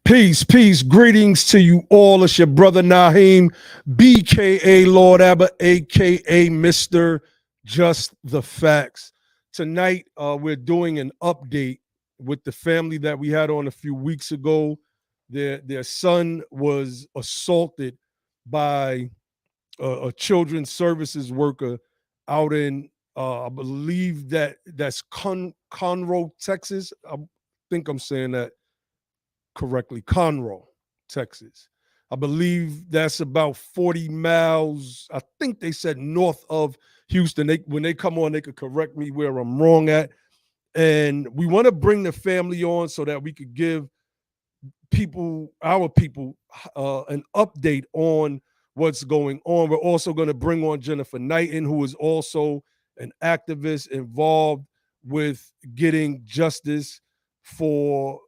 Peace, greetings to you all. It's your brother Nyhiem, BKA Lord Abba, aka Mr. Just the Facts. Tonight, we're doing an update with the family that we had on a few weeks ago. Their son was assaulted by a children's services worker out in, I believe that's Conroe, Texas. I think I'm saying that correctly, Conroe, Texas. I believe that's about 40 miles. I think they said north of Houston. When they come on, they could correct me where I'm wrong at. And we want to bring the family on so that we could give our people, an update on what's going on. We're also going to bring on Jennifer Nyhiem, who is also an activist involved with getting justice for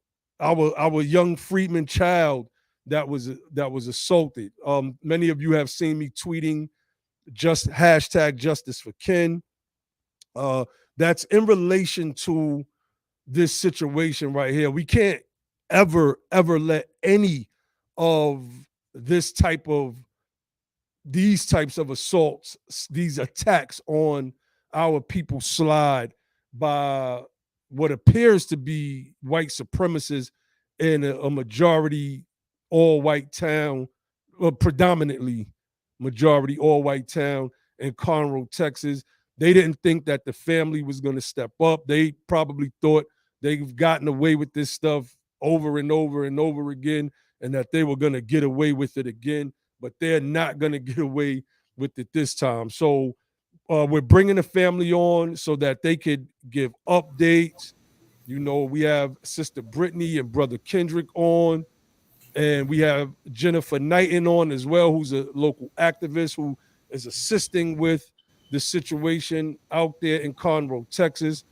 our young freedman child that was assaulted. Many of you have seen me tweeting just hashtag justice for Ken. That's in relation to this situation right here. We can't ever let any of these types of assaults, these attacks on our people slide by what appears to be white supremacists in a majority all-white town, predominantly majority all-white town in Conroe, Texas. They didn't think that the family was going to step up. They probably thought they've gotten away with this stuff over and over and over again, and that they were going to get away with it again, but they're not going to get away with it this time. So we're bringing the family on so that they could give updates. You know, we have Sister Brittany and Brother Kendrick on, and we have Jennifer Nyhiem on as well, who's a local activist who is assisting with the situation out there in Conroe, Texas.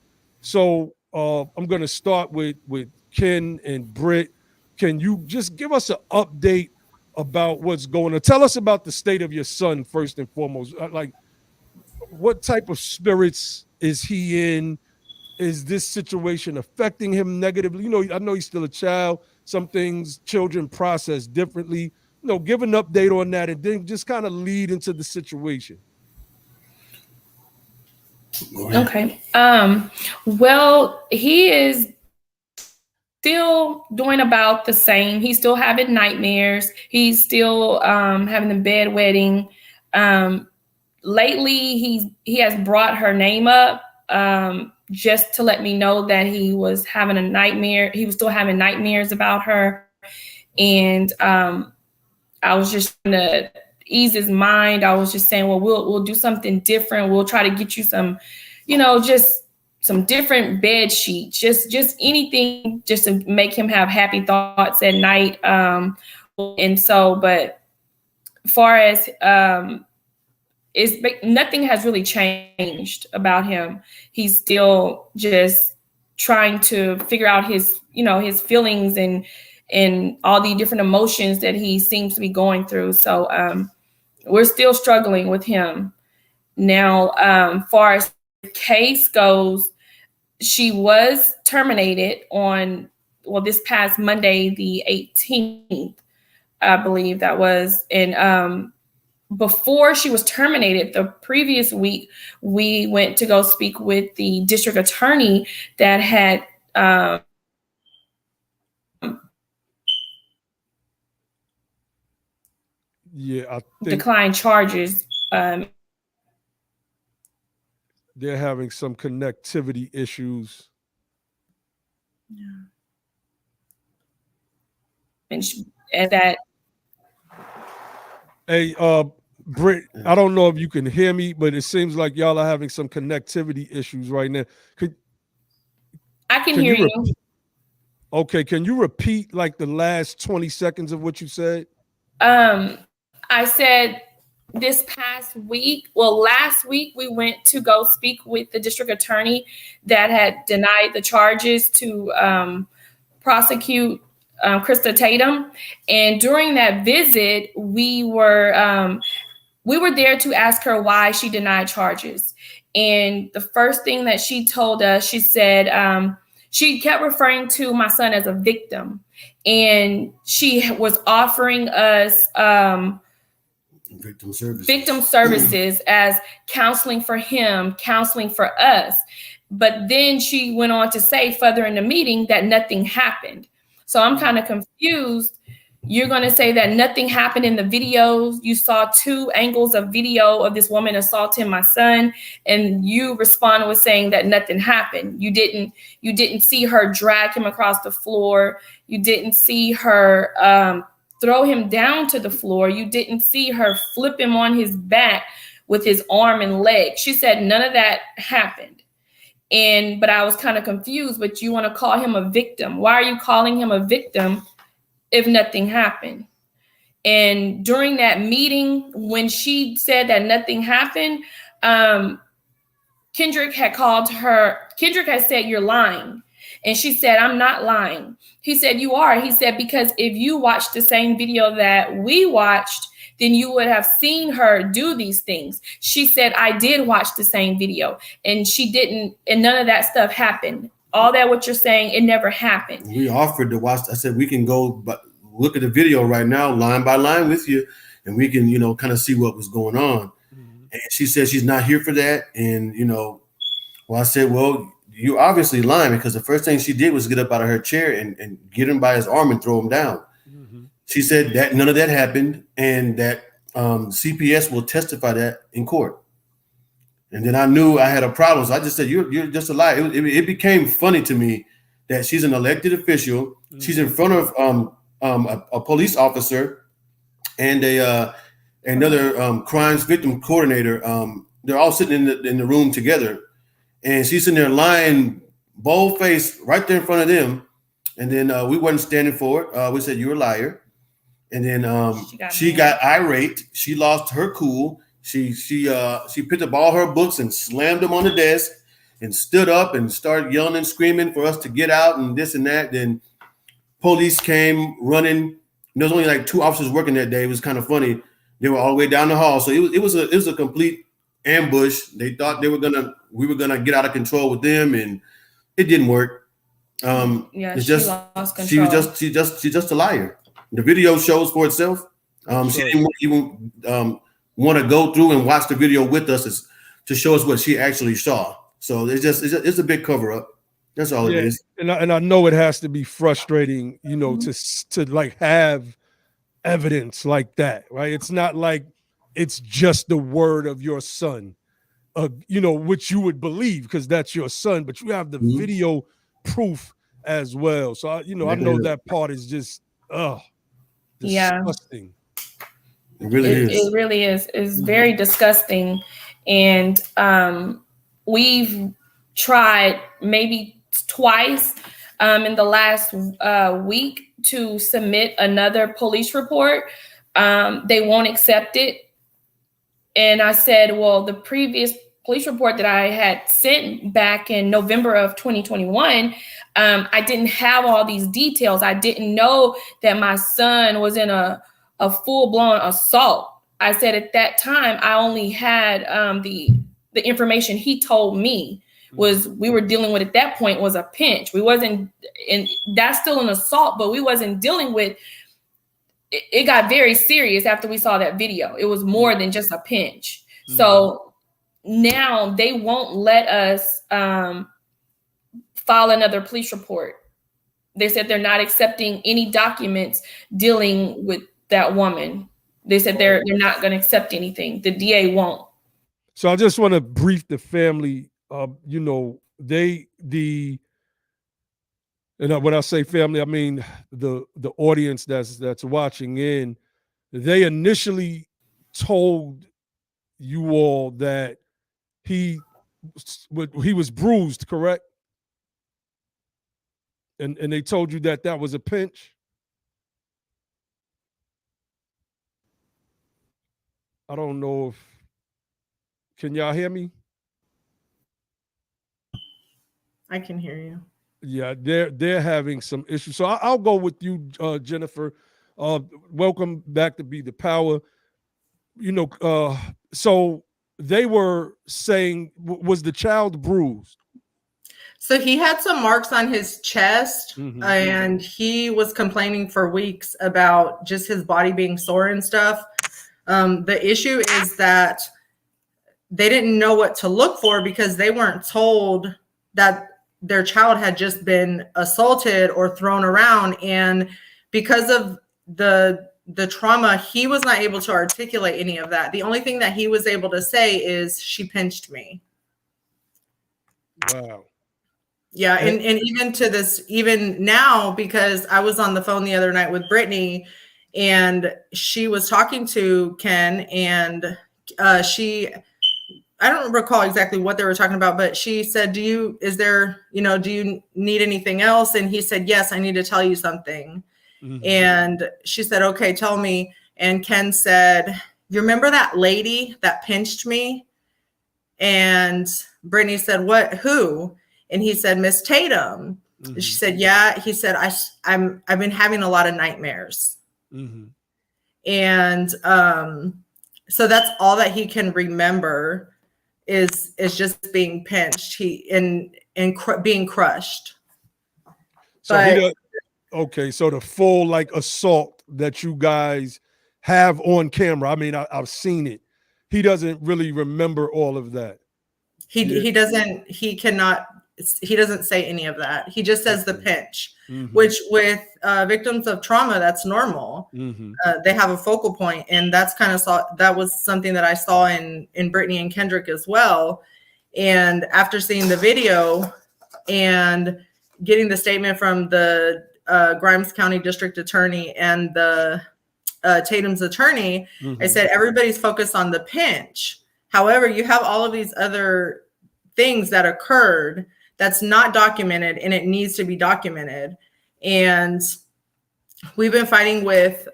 So I'm going to start with Ken and Britt. Can you just give us an update about what's going on? Tell us about the state of your son first and foremost. Like, what type of spirits is he in? Is this situation affecting him negatively? You know, I know he's still a child. Some things children process differently. You know, give an update on that and then just kind of lead into the situation. Okay. Well, he is still doing about the same. He's still having nightmares. He's still having the bedwetting. Lately, he has brought her name up just to let me know that he was having a nightmare. He was still having nightmares about her, and I was just trying to ease his mind. I was just saying, well, we'll do something different. We'll try to get you some, just some different bed sheets, just anything just to make him have happy thoughts at night. And so, but far as nothing has really changed about him. He's still just trying to figure out his feelings and all the different emotions that he seems to be going through. So we're still struggling with him. Now, far as the case goes, she was terminated on, this past Monday, the 18th, I believe that was. And before she was terminated, the previous week, we went to go speak with the district attorney that had declined charges. They're having some connectivity issues. Yeah. And that. Hey, Britt, I don't know if you can hear me, but it seems like y'all are having some connectivity issues right now. I can hear you. Okay, can you repeat like the last 20 seconds of what you said? I said this past week, last week, we went to go speak with the district attorney that had denied the charges to prosecute Krista Tatum. And during that visit, we were there to ask her why she denied charges. And the first thing that she told us, she said She kept referring to my son as a victim, and she was offering us victim services as counseling for him, counseling for us. But then she went on to say further in the meeting that nothing happened. So I'm kind of confused. You're going to say that nothing happened in the videos. You saw 2 angles of video of this woman assaulting my son, and you responded with saying that nothing happened. You didn't see her drag him across the floor. You didn't see her throw him down to the floor. You didn't see her flip him on his back with his arm and leg. She said none of that happened. But I was kind of confused, but you want to call him a victim. Why are you calling him a victim if nothing happened? And during that meeting, when she said that nothing happened, Kendrick had called her. Kendrick had said, "You're lying." And she said, "I'm not lying." He said, "You are." He said, "Because if you watched the same video that we watched, then you would have seen her do these things." She said, "I did watch the same video, and she didn't, and none of that stuff happened." All that what you're saying, it never happened. We offered to watch. I said, we can go but look at the video right now, line by line with you, and we can, kind of see what was going on. Mm-hmm. And she said she's not here for that. And, well, I said, well, you obviously lying, because the first thing she did was get up out of her chair and get him by his arm and throw him down. Mm-hmm. She said that none of that happened, and that CPS will testify that in court. And then I knew I had a problem. So I just said, you're just a liar. It became funny to me that she's an elected official. Mm-hmm. She's in front of a police officer and another crimes victim coordinator. They're all sitting in the room together. And she's sitting there lying bold-faced right there in front of them. And then we wasn't standing for it. We said, "You're a liar." And then she got irate. She lost her cool. She picked up all her books and slammed them on the desk and stood up and started yelling and screaming for us to get out and this and that. Then police came running. There was only like 2 officers working that day. It was kind of funny. They were all the way down the hall. So it was a complete ambush. They thought we were gonna get out of control with them, and it didn't work. It's just lost control. She's just a liar. The video shows for itself. She didn't even want to go through and watch the video with us to show us what she actually saw. So it's a big cover up. That's all it is. And I know it has to be frustrating, to like have evidence like that, right? It's not like it's just the word of your son, which you would believe because that's your son, but you have the video proof as well. So I know that part is just disgusting. It really is. It really is. It's very disgusting. And we've tried maybe twice in the last week to submit another police report. They won't accept it. And I said, well, the previous police report that I had sent back in November of 2021, I didn't have all these details. I didn't know that my son was in a full-blown assault. I said at that time, I only had the information he told me was we were dealing with at that point was a pinch. We wasn't, and that's still an assault, but we wasn't dealing with, it got very serious after we saw that video. It was more than just a pinch. Mm-hmm. So now they won't let us file another police report. They said they're not accepting any documents dealing with that woman. They said they're not going to accept anything. The DA won't. So I just want to brief the family. And when I say family, I mean the audience that's watching in. They initially told you all that he was bruised, correct? And they told you that was a pinch. I don't know if, can y'all hear me? I can hear you. Yeah, they're having some issues. So I'll go with you, Jennifer. Welcome back to Be the Power. So they were saying, was the child bruised? So he had some marks on his chest, and he was complaining for weeks about just his body being sore and stuff. The issue is that they didn't know what to look for because they weren't told that their child had just been assaulted or thrown around. And because of the trauma, he was not able to articulate any of that. The only thing that he was able to say is, "She pinched me." Wow. Yeah, and even to this, even now, because I was on the phone the other night with Brittany, and she was talking to Ken, and I don't recall exactly what they were talking about, but she said, do you need anything else? And he said, yes, I need to tell you something. And she said, okay, tell me. And Ken said, you remember that lady that pinched me? And Brittany said, what, who? And he said, Miss Tatum. She said, yeah. He said, I've been having a lot of nightmares. And so that's all that he can remember is just being pinched. Being crushed. So so the full like assault that you guys have on camera. I mean, I've seen it. He doesn't really remember all of that. He doesn't say any of that. He just says the pinch, which with victims of trauma, that's normal. They have a focal point, and that was something that I saw in Brittany and Kendrick as well. And after seeing the video and getting the statement from the Grimes County District Attorney and the Tatum's attorney, I said, everybody's focused on the pinch. However, you have all of these other things that occurred that's not documented, and it needs to be documented. And we've been fighting with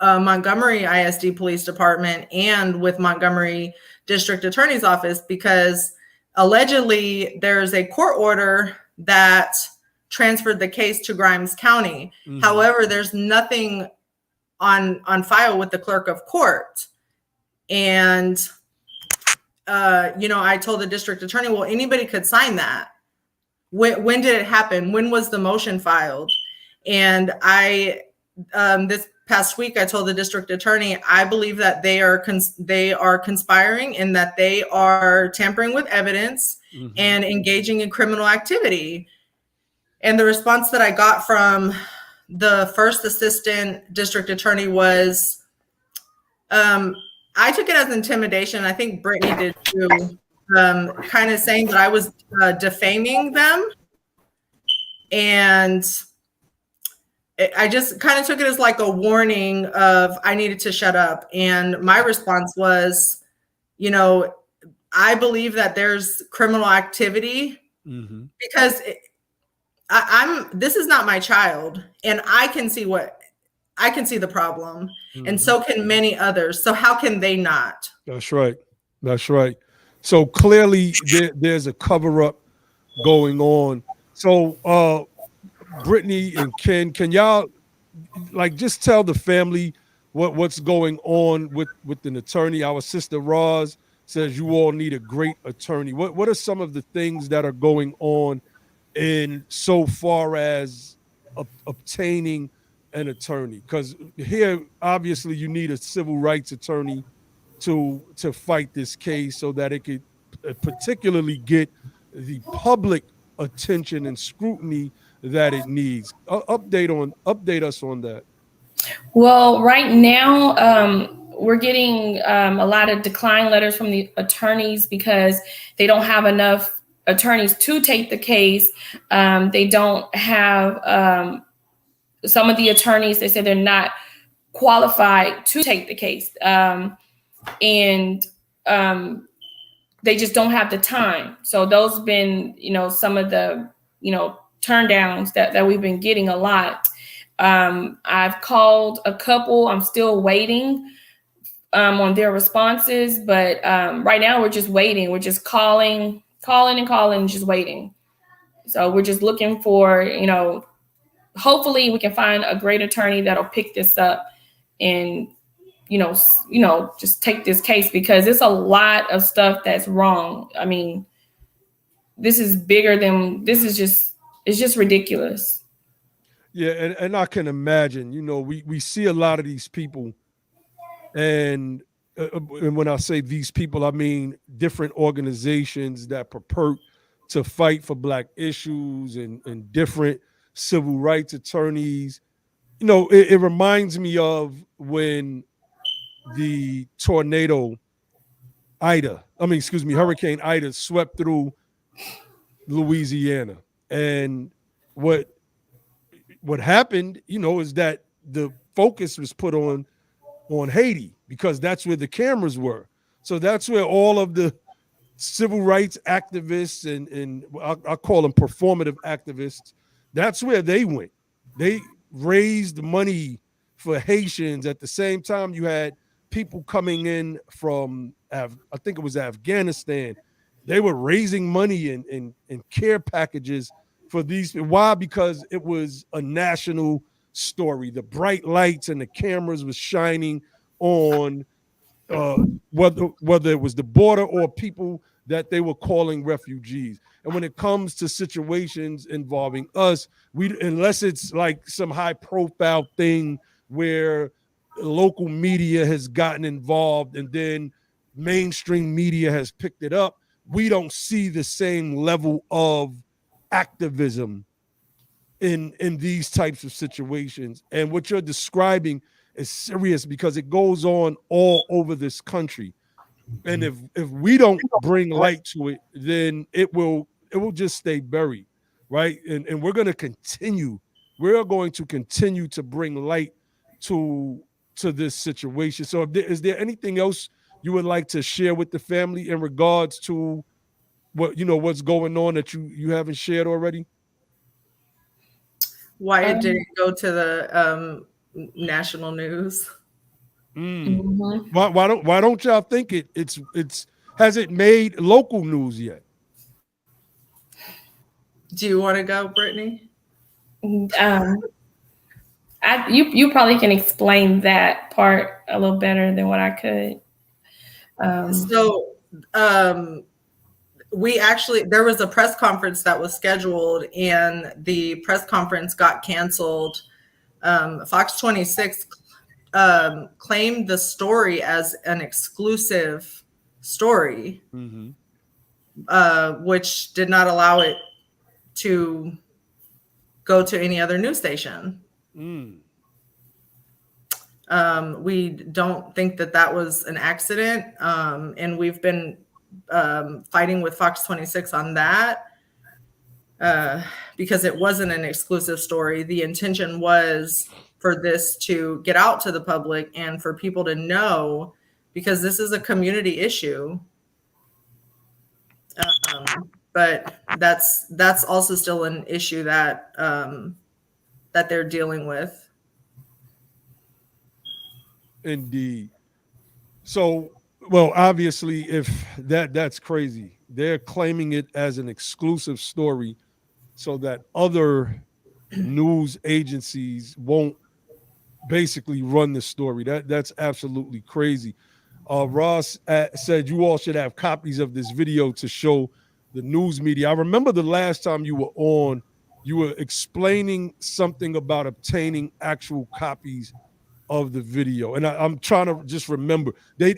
Montgomery ISD Police Department and with Montgomery District Attorney's Office, because allegedly there's a court order that transferred the case to Grimes County. However, there's nothing on file with the clerk of court. And I told the district attorney, well, anybody could sign that. When did it happen? When was the motion filed? And this past week, I told the district attorney, I believe that they are conspiring and that they are tampering with evidence and engaging in criminal activity. And the response that I got from the first assistant district attorney was, I took it as intimidation. I think Brittany did too, kind of saying that I was defaming them. And I just kind of took it as like a warning of I needed to shut up. And my response was, I believe that there's criminal activity because this is not my child, and I can see the problem, and so can many others. So how can they not? That's right. So clearly there's a cover-up going on. So Brittany and Ken, can y'all just tell the family what's going on with an attorney? Our sister Roz says you all need a great attorney. What are some of the things that are going on in so far as obtaining an attorney? Because here, obviously, you need a civil rights attorney to fight this case so that it could particularly get the public attention and scrutiny that it needs. Update us on that. Well, right now, we're getting a lot of decline letters from the attorneys because they don't have enough attorneys to take the case. They don't have some of the attorneys, they say they're not qualified to take the case. And they just don't have the time. So those have been, some of the, turn downs that we've been getting a lot. I've called a couple. I'm still waiting on their responses. But right now we're just waiting. We're just calling and just waiting. So we're just looking for, hopefully we can find a great attorney that'll pick this up and, just take this case, because it's a lot of stuff that's wrong. I mean, this is bigger than this. Is just it's just ridiculous. Yeah, and I can imagine. You know, we see a lot of these people, and when I say these people, I mean different organizations that purport to fight for Black issues and different civil rights attorneys. You know, it reminds me of when the Hurricane Ida swept through Louisiana. And what happened, you know, is that the focus was put on Haiti because that's where the cameras were. So that's where all of the civil rights activists and I call them performative activists, that's where they went. They raised money for Haitians. At the same time, you had people coming in from, I think it was Afghanistan. They were raising money and care packages for these. Why? Because it was a national story. The bright lights and the cameras was shining on whether it was the border or people that they were calling refugees. And when it comes to situations involving us, unless it's like some high profile thing where local media has gotten involved and then mainstream media has picked it up, we don't see the same level of activism in these types of situations. And what you're describing is serious because it goes on all over this country. And if we don't bring light to it, then it will just stay buried, right? And we're going to continue to bring light to this situation. So is there anything else you would like to share with the family in regards to what's going on that you haven't shared already? Why it didn't go to the national news? Mm-hmm. Why don't y'all think it's has it made local news yet? Do you want to go, Brittany? You probably can explain that part a little better than what I could. There was a press conference that was scheduled and the press conference got canceled. Fox 26 claimed the story as an exclusive story, which did not allow it to go to any other news station. We don't think that was an accident. And we've been fighting with Fox 26 on that because it wasn't an exclusive story. The intention was for this to get out to the public and for people to know, because this is a community issue. But that's also still an issue that they're dealing with. Indeed. So, well, obviously, if that's crazy. They're claiming it as an exclusive story so that other news agencies won't basically run the story. That's absolutely crazy. Ross said you all should have copies of this video to show the news media. I remember the last time you were on, you were explaining something about obtaining actual copies of the video. And I'm trying to just remember. They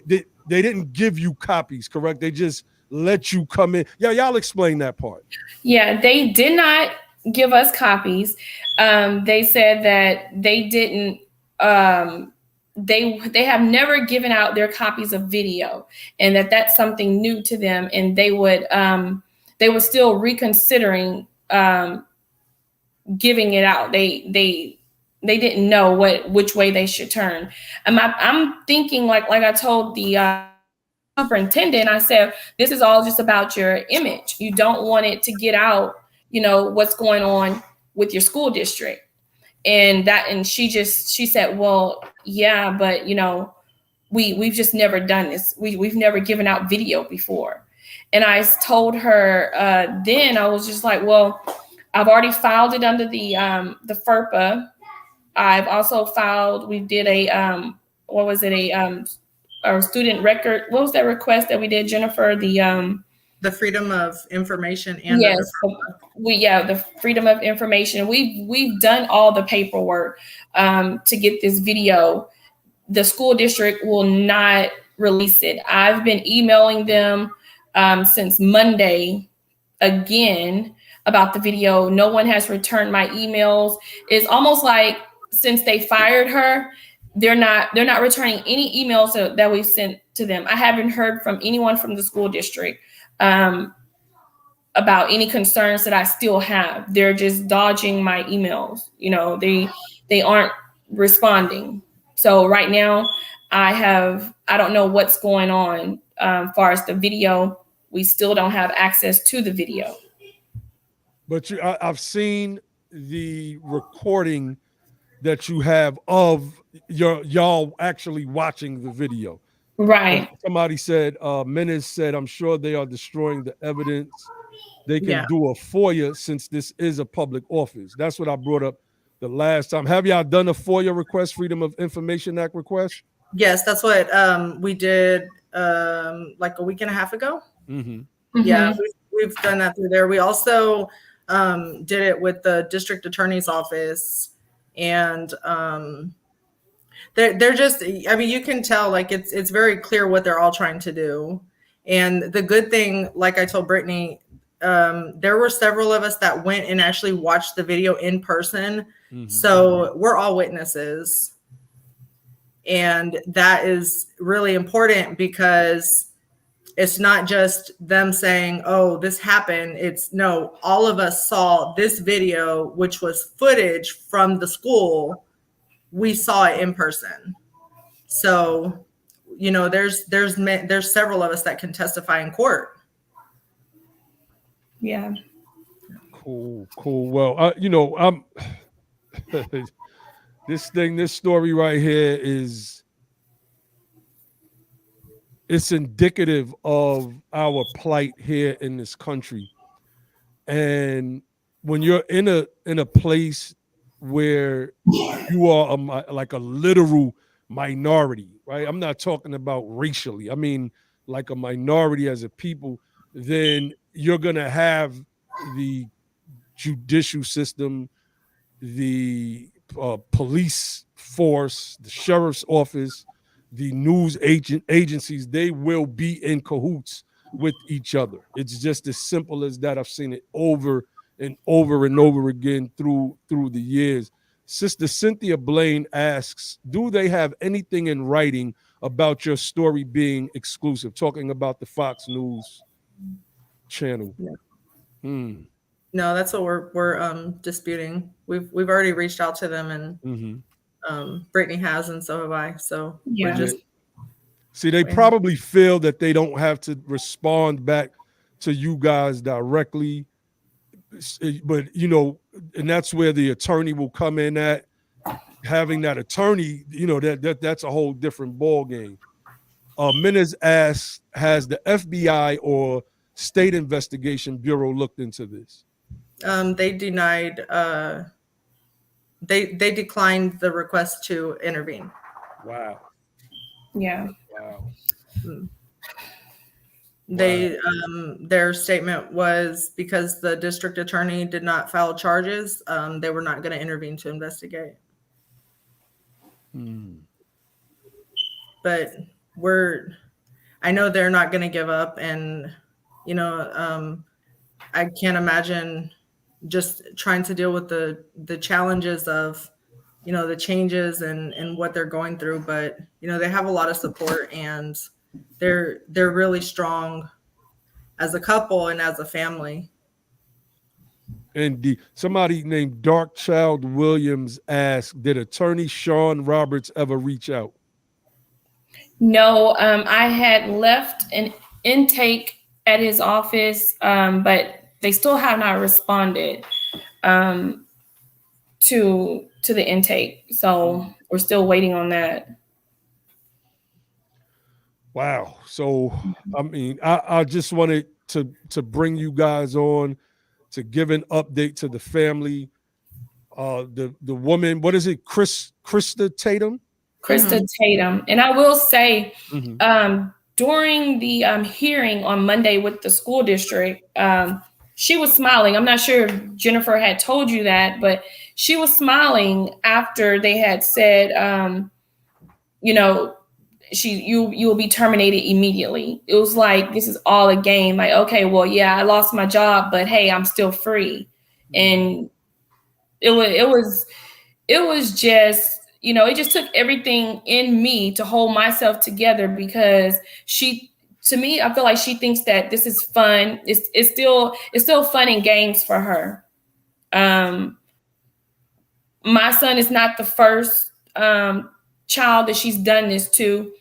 didn't give you copies, correct? They just let you come in. Yeah, y'all explain that part. Yeah, they did not give us copies. They said that they didn't they have never given out their copies of video, and that's something new to them, and they were still reconsidering giving it out. They didn't know which way they should turn. I'm thinking like I told the superintendent, I said, this is all just about your image. You don't want it to get out, what's going on with your school district. And she said, well, yeah, but we've just never done this. We've never given out video before. And I told her then I was just like, well, I've already filed it under the FERPA. I've also filed, we did a student record. What was that request that we did, Jennifer? The The freedom of information and yes, the freedom of information. We've done all the paperwork to get this video. The school district will not release it. I've been emailing them since Monday again about the video. No one has returned my emails. It's almost like since they fired her, they're not returning any emails that we've sent to them. I haven't heard from anyone from the school district about any concerns that I still have. They're just dodging my emails. You know, they aren't responding. So right now I don't know what's going on as far as the video. We still don't have access to the video. But I've seen the recording that you have of y'all actually watching the video. Right. Somebody said, Menace said, I'm sure they are destroying the evidence. They can do a FOIA since this is a public office. That's what I brought up the last time. Have y'all done a FOIA request, Freedom of Information Act request? Yes, that's what we did like a week and a half ago. Mm-hmm. Yeah, we've done that through there. We also did it with the district attorney's office, and they're just, I mean, you can tell like it's very clear what they're all trying to do. And the good thing, like I told Brittany, there were several of us that went and actually watched the video in person. So we're all witnesses. And that is really important because it's not just them saying, oh, this happened. It's no, all of us saw this video, which was footage from the school. We saw it in person. So, you know, there's several of us that can testify in court. Yeah. Cool. Well, you know, I'm this story right here it's indicative of our plight here in this country. And when you're in a place where you are like a literal minority, right? I'm not talking about racially. I mean, like a minority as a people, then you're going to have the judicial system, the police force, the sheriff's office, the news agencies, they will be in cahoots with each other. It's just as simple as that. I've seen it over and over and over again through the years. Sister Cynthia Blaine asks, do they have anything in writing about your story being exclusive? Talking about the Fox News channel. No, that's what we're disputing. We've already reached out to them, and Brittany has, and so have I. So yeah. we're just see, they probably feel that they don't have to respond back to you guys directly, but you know, and that's where the attorney will come in at. Having that attorney, you know, that's a whole different ball game. Menace asks, has the FBI or State Investigation Bureau looked into this? They denied. They declined the request to intervene. Wow. Yeah. Wow. They their statement was because the district attorney did not file charges, they were not going to intervene to investigate. But I know they're not going to give up, and you know, I can't imagine just trying to deal with the challenges of, you know, the changes and what they're going through. But you know, they have a lot of support, and they're really strong as a couple and as a family. And somebody named Darkchild Williams asked, did attorney Sean Roberts ever reach out? No, I had left an intake at his office, but they still have not responded to the intake. So we're still waiting on that. Wow. So, I mean, I just wanted to bring you guys on to give an update to the family. The woman, what is it? Krista Tatum? Krista Tatum. And I will say, during the hearing on Monday with the school district, she was smiling. I'm not sure if Jennifer had told you that, but she was smiling after they had said, you know, you will be terminated immediately. It was like, this is all a game. Like, okay, well, yeah, I lost my job, but hey, I'm still free. And it was just, you know, it just took everything in me to hold myself together, because to me, I feel like she thinks that this is fun. It's still fun and games for her. My son is not the first child that she's done this to.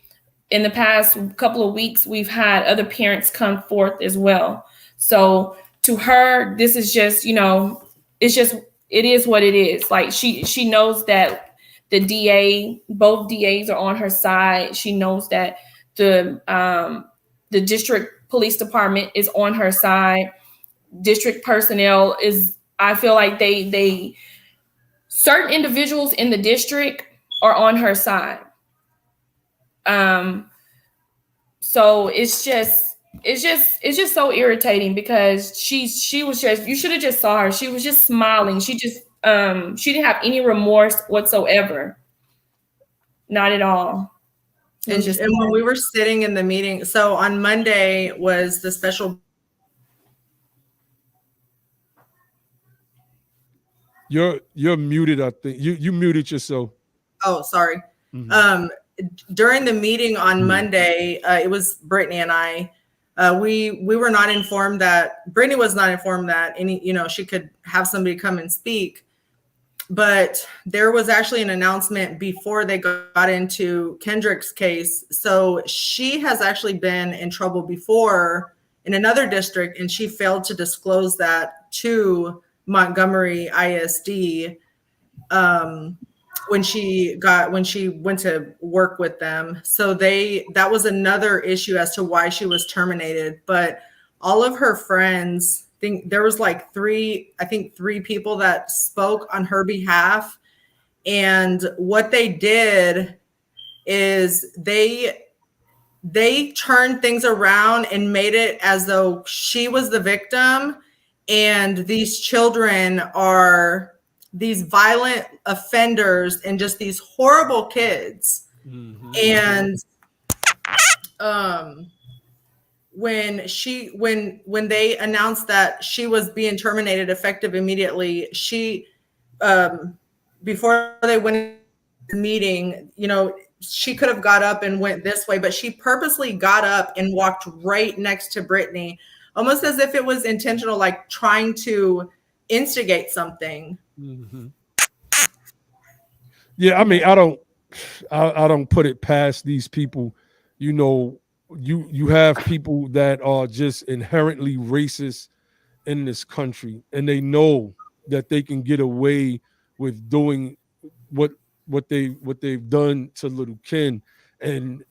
In the past couple of weeks, we've had other parents come forth as well. So to her, this is just, you know, it is what it is. Like she knows that both DAs are on her side. She knows that the district police department is on her side. District personnel I feel like they certain individuals in the district are on her side. So it's just so irritating, because she was just, you should have just saw her. She was just smiling. She didn't have any remorse whatsoever. Not at all. And when we were sitting in the meeting, so on Monday was the special. You're muted, I think. You muted yourself. Oh, sorry. Mm-hmm. During the meeting on Monday, it was Brittany and I. We were not informed that Brittany was not informed that she could have somebody come and speak. But there was actually an announcement before they got into Kendrick's case. So she has actually been in trouble before in another district, and she failed to disclose that to Montgomery ISD when she went to work with them. So that was another issue as to why she was terminated. But all of her friends, there was like three people that spoke on her behalf. And what they did is they turned things around and made it as though she was the victim, and these children are these violent offenders and just these horrible kids. Mm-hmm. And when they announced that she was being terminated effective immediately, she before they went to the meeting, she could have got up and went this way, but she purposely got up and walked right next to Brittany, almost as if it was intentional, like trying to instigate something. Mm-hmm. Yeah, I mean, I don't put it past these people. You have people that are just inherently racist in this country, and they know that they can get away with doing what they've done to little Ken. And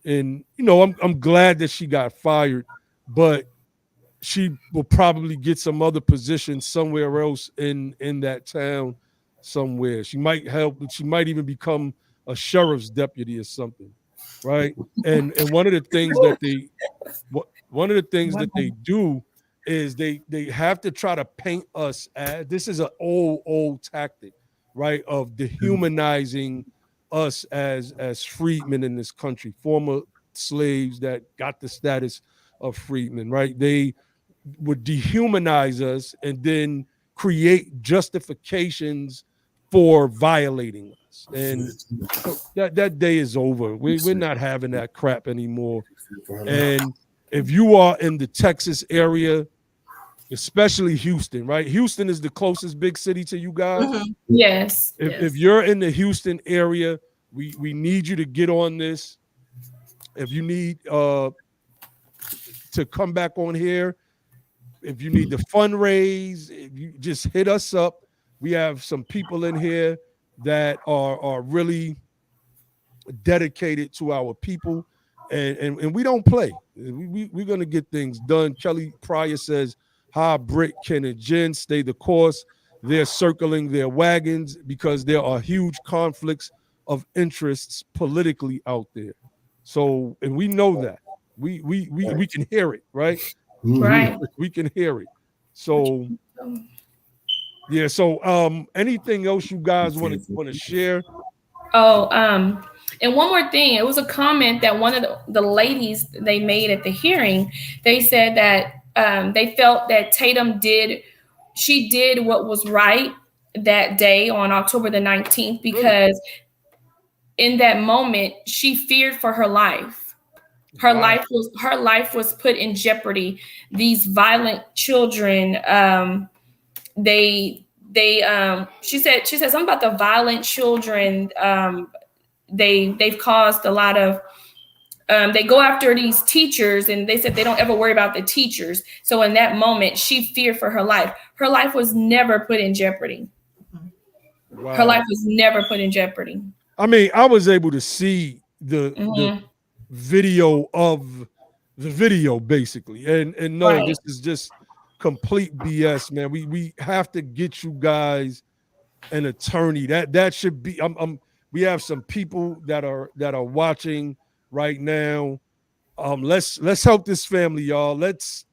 I'm glad that she got fired, but she will probably get some other position somewhere else in that town somewhere. She might help. She might even become a sheriff's deputy or something, right? And one of the things that they do is they have to try to paint us as, this is an old tactic, right, of dehumanizing us as freedmen in this country, former slaves that got the status of freedmen, right? They would dehumanize us and then create justifications for violating us. And that day is over. We're not having that crap anymore. And if you are in the Texas area, especially Houston, right? Houston is the closest big city to you guys. Mm-hmm. Yes. If you're in the Houston area, we need you to get on this. If you need to come back on here, if you need to fundraise, if you just hit us up. We have some people in here that are really dedicated to our people, and we don't play. We're going to get things done. Kelly Pryor says, hi, Britt, Ken, and Jen, stay the course. They're circling their wagons because there are huge conflicts of interests politically out there. So, and we know that. We can hear it, right? Right. We can hear it. So yeah. So anything else you guys want to share? Oh, and one more thing. It was a comment that one of the ladies they made at the hearing. They said that they felt that Tatum did what was right that day on October the 19th, because in that moment she feared for her life. Her life was put in jeopardy. These violent children, she said something about the violent children. They've caused a lot of they go after these teachers, and they said they don't ever worry about the teachers. So in that moment, she feared for her life. Her life was never put in jeopardy. Wow. Her life was never put in jeopardy. I mean, I was able to see the video of the video basically, and no, this is just complete BS, man. We have to get you guys an attorney. That should be. We have some people that are watching right now. Let's help this family, y'all. Let's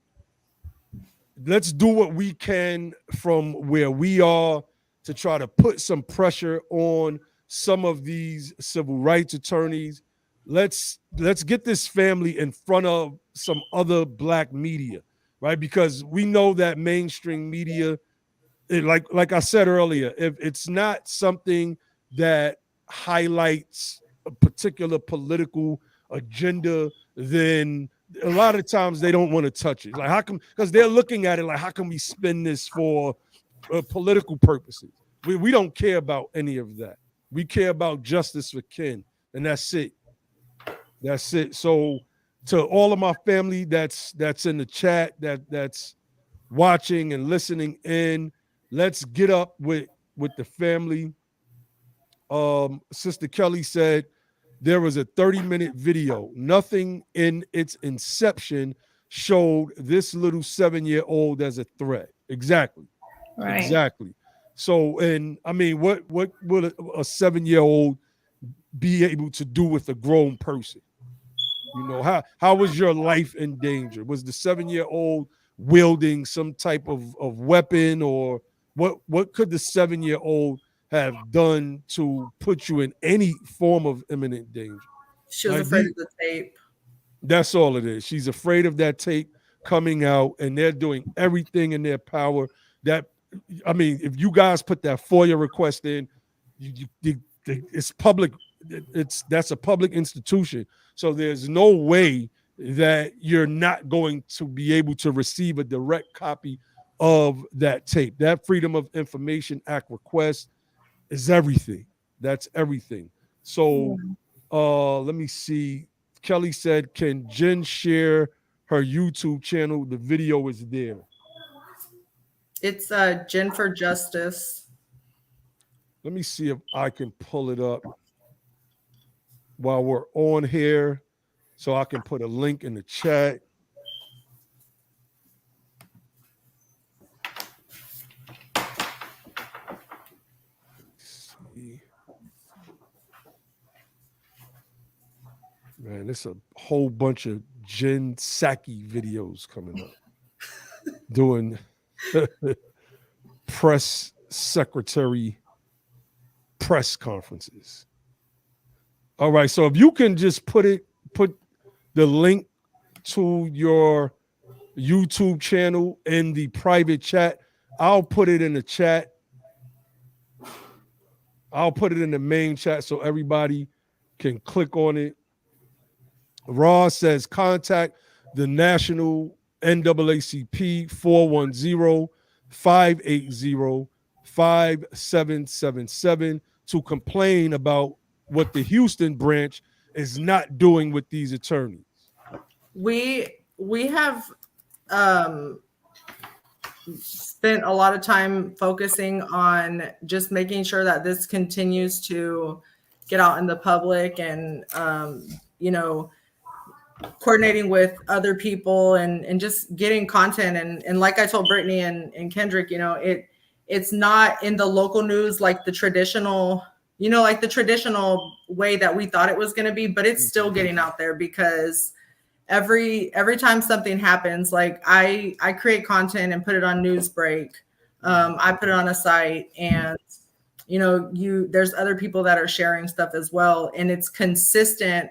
do what we can from where we are to try to put some pressure on some of these civil rights attorneys. Let's get this family in front of some other Black media, right? Because we know that mainstream media, like I said earlier, if it's not something that highlights a particular political agenda, then a lot of times they don't want to touch it. Like, how come? Because they're looking at it like, how can we spin this for political purposes? We don't care about any of that. We care about justice for Ken, and that's it. That's it. So to all of my family that's in the chat, that's watching and listening in, let's get up with the family. Sister Kelly said there was a 30-minute video. Nothing in its inception showed this little 7-year-old as a threat. Exactly. Right. Exactly. So, and I mean, what would a 7-year-old be able to do with a grown person? You know, how was your life in danger? Was the 7-year-old wielding some type of weapon, or what could the 7-year-old have done to put you in any form of imminent danger? She was afraid of the tape. That's all it is. She's afraid of that tape coming out, and they're doing everything in their power. That, I mean, if you guys put that FOIA request in, it's public. That's a public institution. So there's no way that you're not going to be able to receive a direct copy of that tape. That Freedom of Information Act request is everything. That's everything. So let me see. Kelly said, can Jen share her YouTube channel? The video is there. It's Jen for Justice. Let me see if I can pull it up while we're on here, so I can put a link in the chat. Man, there's a whole bunch of Jen Psaki videos coming up doing press secretary press conferences. All right, so if you can just put the link to your YouTube channel in the private chat, I'll put it in the chat. I'll put it in the main chat so everybody can click on it. Ross says, contact the National NAACP 410-580-5777 to complain about what the Houston branch is not doing with these attorneys. We have spent a lot of time focusing on just making sure that this continues to get out in the public, and coordinating with other people and just getting content. And like I told Brittany and Kendrick, it's not in the local news like the traditional way that we thought it was going to be, but it's still getting out there because every time something happens, like I create content and put it on Newsbreak. I put it on a site, and you know, there's other people that are sharing stuff as well, and it's consistent.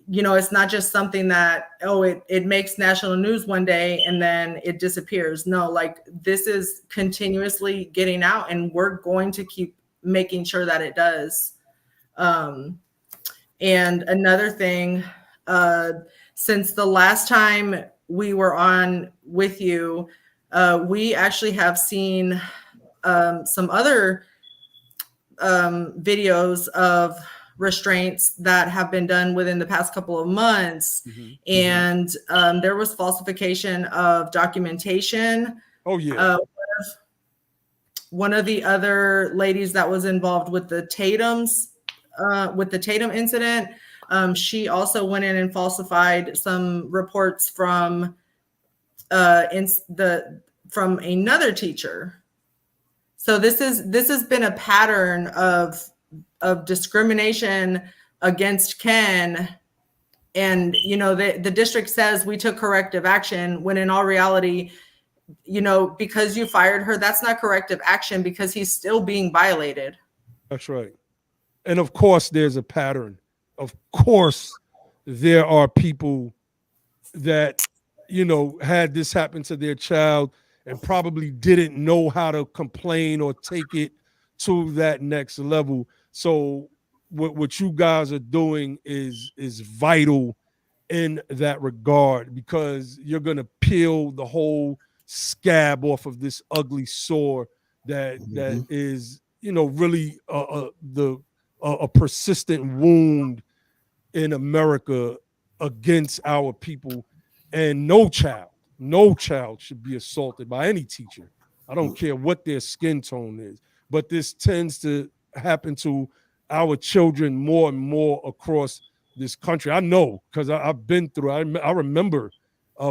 You know, it's not just something that, oh, it makes national news one day and then it disappears. No, like this is continuously getting out, and we're going to keep making sure that it does. And another thing, since the last time we were on with you, we actually have seen some other videos of restraints that have been done within the past couple of months. And there was falsification of documentation. Oh yeah. One of the other ladies that was involved with the Tatum incident, she also went in and falsified some reports from another teacher. So this has been a pattern of discrimination against Ken. And, you know, the district says we took corrective action, when in all reality, you know, because you fired her, that's not corrective action, because he's still being violated. That's right. And of course, there's a pattern. Of course, there are people that, you know, had this happen to their child and probably didn't know how to complain or take it to that next level. So what you guys are doing is vital in that regard, because you're going to peel the whole scab off of this ugly sore that is, you know, really a persistent wound in America against our people. And no child should be assaulted by any teacher. I don't care what their skin tone is, but this tends to happen to our children more and more across this country. I know, because I've been through it. I remember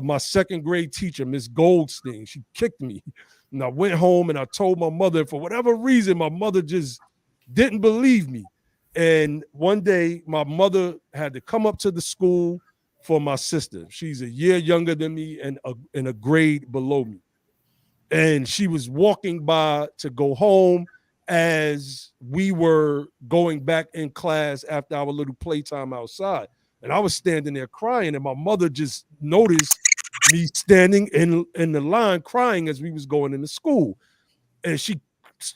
my second grade teacher, Miss Goldstein. She kicked me, and I went home and I told my mother. For whatever reason, my mother just didn't believe me. And one day, my mother had to come up to the school for my sister. She's a year younger than me and a grade below me. And she was walking by to go home as we were going back in class after our little playtime outside. And I was standing there crying, and my mother just noticed me standing in the line crying as we was going into school. And she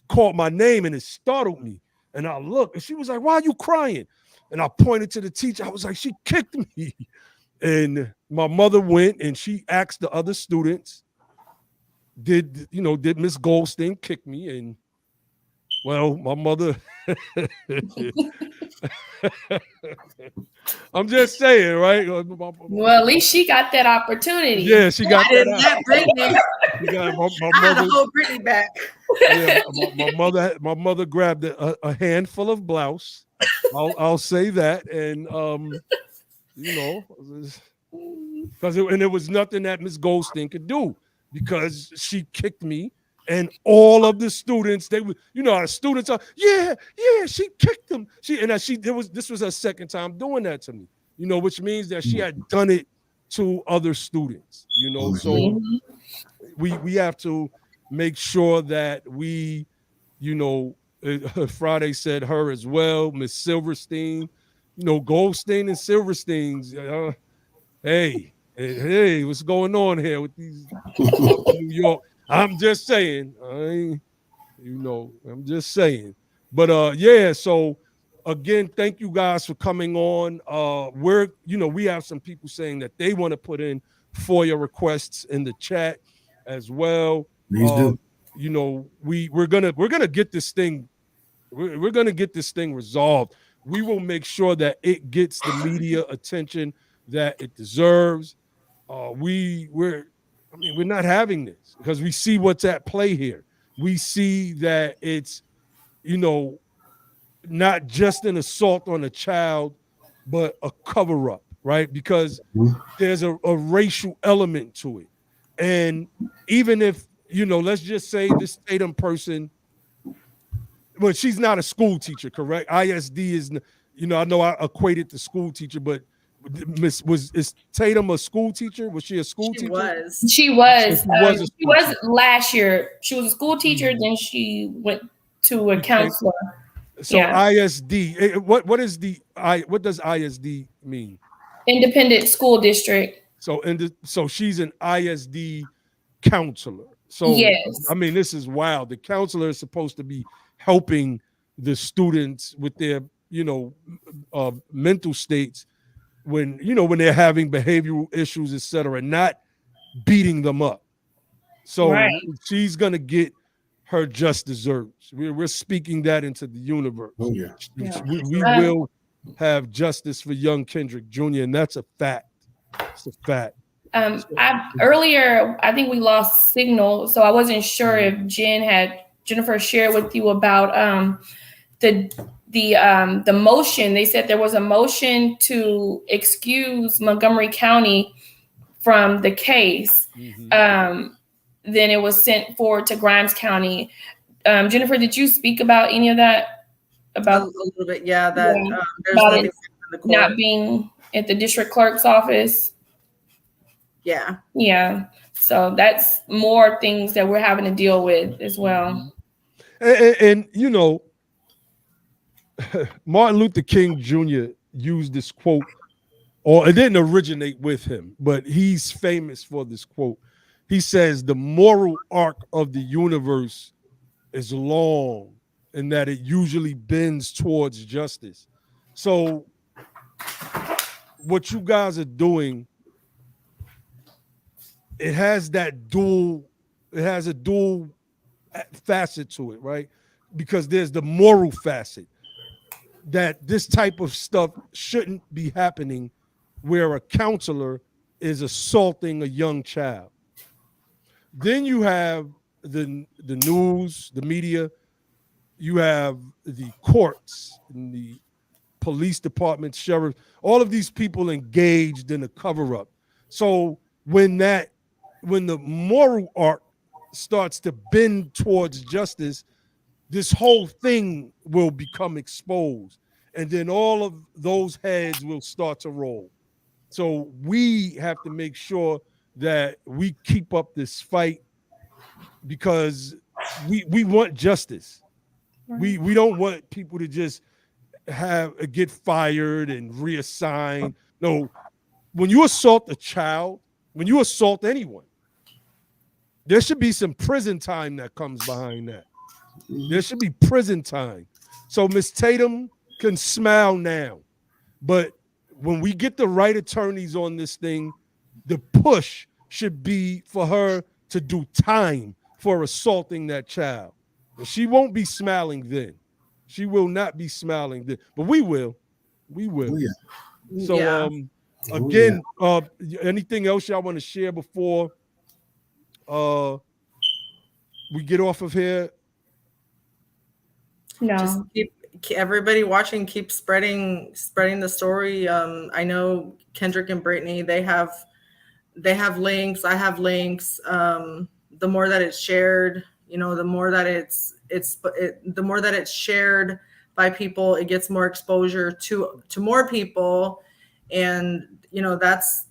called my name, and it startled me. And I looked, and she was like, "Why are you crying?" And I pointed to the teacher. I was like, "She kicked me." And my mother went and she asked the other students, did Miss Goldstein kick me? And well, my mother, I'm just saying, right? Well, at least she got that opportunity. Yeah, she got that. Brittany. She got my I had mother. to hold Brittany back. Yeah, my mother grabbed a handful of blouse. I'll say that, and you know, because it was nothing that Miss Goldstein could do, because she kicked me. And all of the students, they would, you know, our students are, yeah, she kicked them. This was her second time doing that to me, you know, which means that she had done it to other students, you know. So we have to make sure that we, you know, Friday said her as well, Miss Silverstein, you know, Goldstein and Silversteins. Hey, what's going on here with these New York? I'm just saying, I'm just saying. But yeah, so again, thank you guys for coming on. We have some people saying that they want to put in FOIA requests in the chat as well. Please do. You know, we're gonna get this thing, we're gonna get this thing resolved. We will make sure that it gets the media attention that it deserves. We're not having this, because we see what's at play here. We see that it's, you know, not just an assault on a child, but a cover-up, right? Because there's a racial element to it. And even if, you know, let's just say this Tatum person, but she's not a school teacher, correct? ISD is, you know, I know I equated the school teacher, but Is Tatum a school teacher? Was she a school She teacher? was. She was. So she was a She school was teacher. last year. She was a school teacher. Mhm. Then she went to a Okay. counselor. So Yeah. ISD. What is the what does ISD mean? Independent School District. So she's an ISD counselor. So Yes. I mean, this is wild. The counselor is supposed to be helping the students with their mental states when they're having behavioral issues, etc., not beating them up. So Right. she's gonna get her just desserts. We're speaking that into the universe. Oh yeah. Yeah. We will have justice for young Kendrick Jr., and that's a fact. It's a fact. Earlier, I think we lost signal, so I wasn't sure if Jennifer shared with you about the motion. They said there was a motion to excuse Montgomery County from the case. Mm-hmm. Then it was sent forward to Grimes County. Jennifer, did you speak about any of that? About A little bit, yeah. That there's about nothing it in the court. not being at the district clerk's office. Yeah. Yeah. So that's more things that we're having to deal with as well. And Martin Luther King Jr. used this quote, or it didn't originate with him, but he's famous for this quote. He says, the moral arc of the universe is long and that it usually bends towards justice. So what you guys are doing, it has a dual facet to it, right? Because there's the moral facet that this type of stuff shouldn't be happening where a counselor is assaulting a young child. Then you have the news, the media, you have the courts and the police department, sheriff, all of these people engaged in a cover-up. So when the moral arc starts to bend towards justice, this whole thing will become exposed. And then all of those heads will start to roll. So we have to make sure that we keep up this fight because we want justice. Right. We don't want people to just get fired and reassigned. No, when you assault a child, when you assault anyone, there should be some prison time that comes behind that. There should be prison time. So Miss Tatum can smile now, but when we get the right attorneys on this thing, the push should be for her to do time for assaulting that child. But she won't be smiling then. She will not be smiling then. But we will. We will. Oh, yeah. So again, anything else y'all want to share before we get off of here? No. Just keep everybody watching, keep spreading the story. I know Kendrick and Brittany, they have links. I have links. The more that it's shared, the more that the more that it's shared by people, it gets more exposure to more people. And that's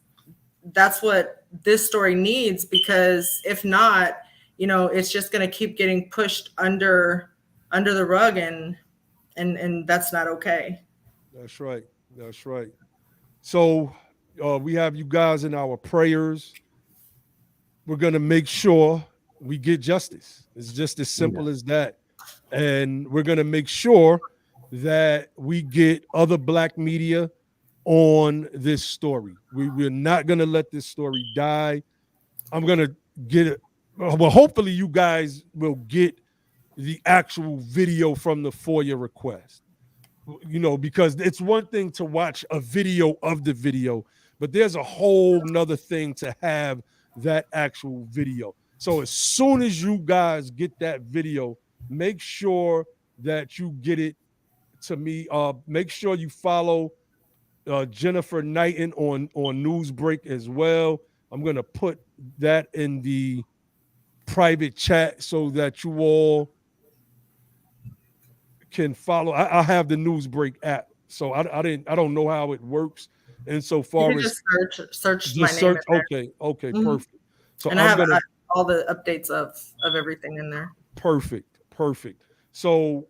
what this story needs, because if not, it's just going to keep getting pushed under the rug, and that's not okay. That's right. That's right. So we have you guys in our prayers. We're going to make sure we get justice. It's just as simple as that. And we're going to make sure that we get other Black media on this story. We're not going to let this story die. I'm going to get it. Well, hopefully you guys will get the actual video from the FOIA request, because it's one thing to watch a video of the video, but there's a whole nother thing to have that actual video. So as soon as you guys get that video, make sure that you get it to me. Make sure you follow Jennifer Nyhiem on Newsbreak as well. I'm going to put that in the private chat so that you all can follow. I have the Newsbreak app, so I don't know how it works, insofar You can as just search my just name search. in there. Okay, Mhm. perfect. So And I I'm have gonna all the updates of everything in there. perfect. So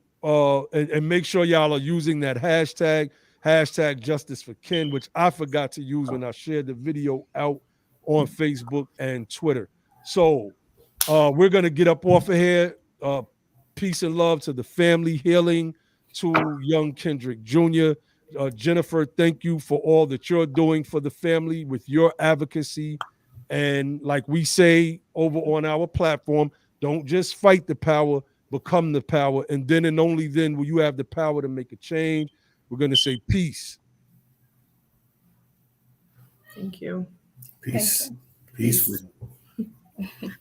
and make sure y'all are using that hashtag justice for Ken, which I forgot to use when I shared the video out on Facebook and Twitter. So we're gonna get up off of here. Peace and love to the family, healing to young Kendrick Jr. Jennifer, thank you for all that you're doing for the family with your advocacy. And like we say over on our platform, don't just fight the power, become the power. And then and only then will you have the power to make a change. We're going to say peace. Thank you. Peace. Thank you. Peace with you.